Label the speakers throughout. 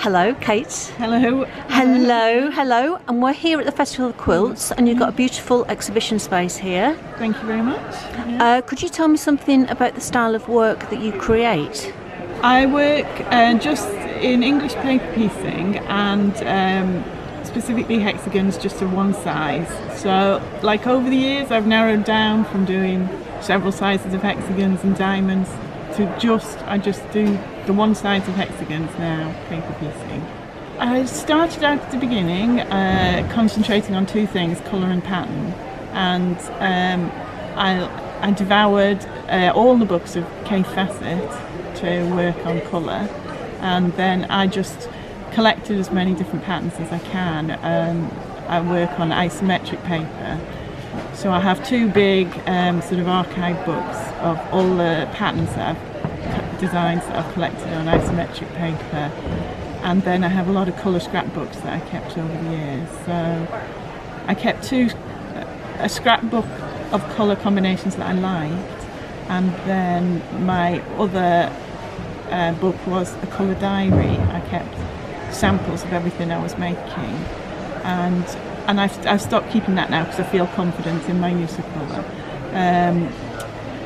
Speaker 1: Hello, Kate.
Speaker 2: Hello.
Speaker 1: Hello. And we're here at the Festival of Quilts, and you've got a beautiful exhibition space here.
Speaker 2: Thank you very much. Yeah.
Speaker 1: Could you tell me something about the style of work that you create?
Speaker 2: I work just in English paper piecing and specifically hexagons, just to one size. So, like over the years, I've narrowed down from doing several sizes of hexagons and diamonds to I just do the one size of hexagons now, paper piecing. I started out at the beginning concentrating on two things, colour and pattern, and I devoured all the books of Kay Fassett to work on colour, and then I just collected as many different patterns as I can. I work on isometric paper, so I have two big sort of archive books of all the patterns that designs that I've collected on isometric paper, and then I have a lot of colour scrapbooks that I kept over the years. So I kept a scrapbook of colour combinations that I liked, and then my other book was a colour diary. I kept samples of everything I was making, and I've stopped keeping that now because I feel confident in my use of colour.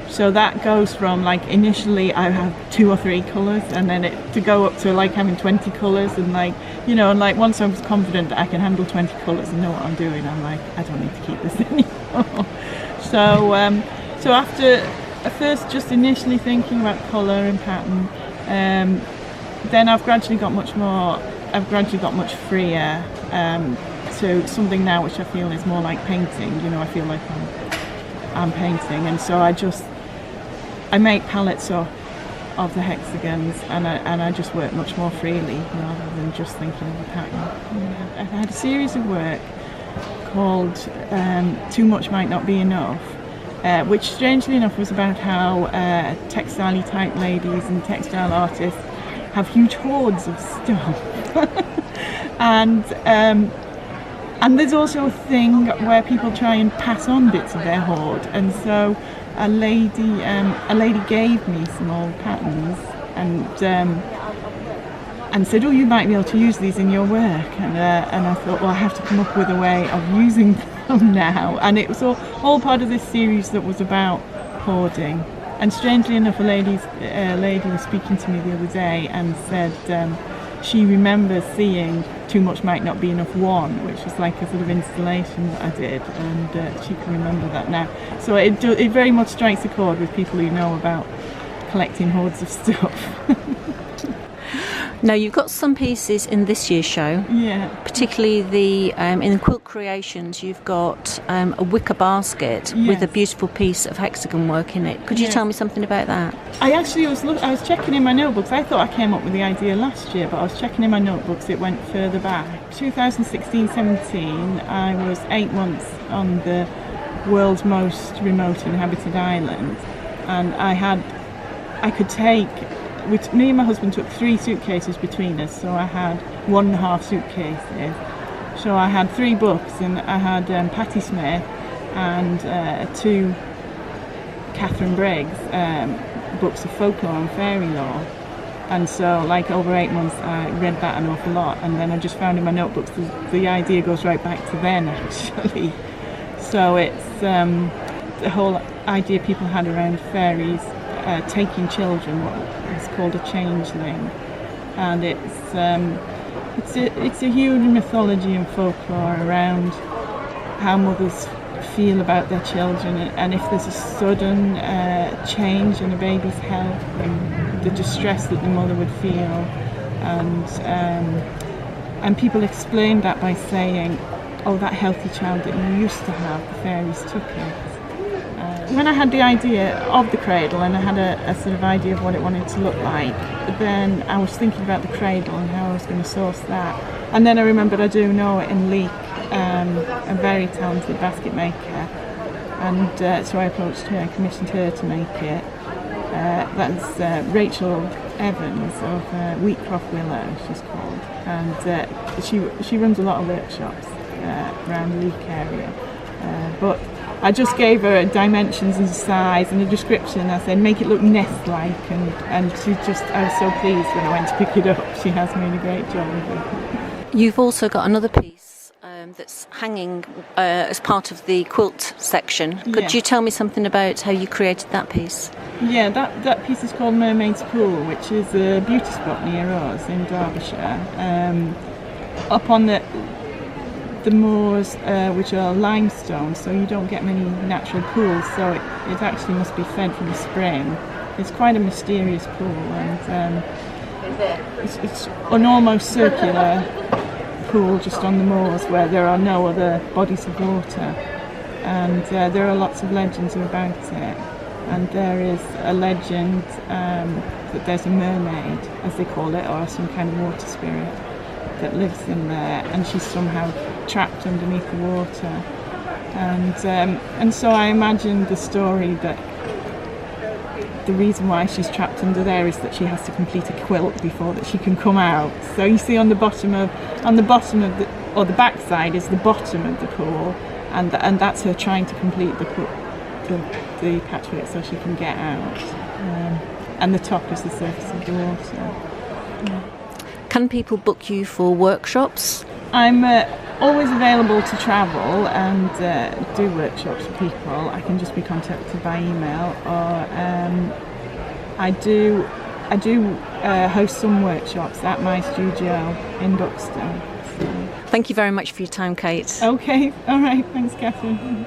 Speaker 2: So that goes from, like, initially I have 2 or 3 colours, and then to go up to like having 20 colours, and like, you know, and like once I was confident that I can handle 20 colours and know what I'm doing, I'm like, I don't need to keep this anymore. So after first just initially thinking about colour and pattern, then I've gradually got much freer to something now which I feel is more like painting. You know, I feel like I'm painting, and so I make palettes of the hexagons, and I just work much more freely rather than just thinking of the pattern. I had a series of work called Too Much Might Not Be Enough, which strangely enough was about how textile type ladies and textile artists have huge hoards of stuff. And there's also a thing where people try and pass on bits of their hoard, and so a lady gave me some old patterns and said, "Oh, you might be able to use these in your work." And I thought, well, I have to come up with a way of using them now. And it was all part of this series that was about hoarding. And strangely enough, a lady was speaking to me the other day and said she remembers seeing Too Much Might Not Be Enough 1, which was like a sort of installation that I did, and she can remember that now. So it very much strikes a chord with people who know about collecting hoards of stuff.
Speaker 1: Now, you've got some pieces in this year's show.
Speaker 2: Yeah.
Speaker 1: Particularly in Quilt Creations, you've got a wicker basket with a beautiful piece of hexagon work in it. Could you tell me something about that?
Speaker 2: I actually was checking in my notebooks. I thought I came up with the idea last year, but I was checking in my notebooks. It went further back. 2016-17, I was 8 months on the world's most remote inhabited island, and me and my husband took 3 suitcases between us, so I had 1.5 suitcases. So I had 3 books, and I had Patti Smith and 2 Catherine Briggs books of folklore and fairy lore. And so, like, over 8 months I read that an awful lot, and then I just found in my notebooks the idea goes right back to then, actually. So it's the whole idea people had around fairies taking children, what is called a changeling, and it's a huge mythology and folklore around how mothers feel about their children, and if there's a sudden change in a baby's health, and the distress that the mother would feel, and people explain that by saying, "Oh, that healthy child that you used to have, the fairies took it." When I had the idea of the cradle, and I had a sort of idea of what it wanted to look like, then I was thinking about the cradle and how I was going to source that. And then I remembered I do know in Leek a very talented basket maker, and so I approached her, commissioned her to make it. That's Rachel Evans of Wheatcroft Willow, she's called, and she runs a lot of workshops around the Leek area. But I just gave her dimensions and size and a description. I said, make it look nest-like, and I was so pleased when I went to pick it up. She has made a great job of it.
Speaker 1: You've also got another piece that's hanging as part of the quilt section. Could you tell me something about how you created that piece?
Speaker 2: Yeah, that piece is called Mermaid's Pool, which is a beauty spot near us in Derbyshire. Up on the moors, which are limestone, so you don't get many natural pools, so it actually must be fed from the spring. It's quite a mysterious pool, and it's an almost circular pool just on the moors where there are no other bodies of water, and there are lots of legends about it. And there is a legend that there's a mermaid, as they call it, or some kind of water spirit that lives in there, and she's somehow trapped underneath the water. And so I imagined the story that the reason why she's trapped under there is that she has to complete a quilt before that she can come out. So you see on the bottom of the back side is the bottom of the pool, and that's her trying to complete the patchwork so she can get out. And the top is the surface of the water. Yeah.
Speaker 1: Can people book you for workshops?
Speaker 2: I'm always available to travel and do workshops for people. I can just be contacted by email, or I do host some workshops at my studio in Buxton. So.
Speaker 1: Thank you very much for your time, Kate.
Speaker 2: Okay, all right, thanks, Catherine.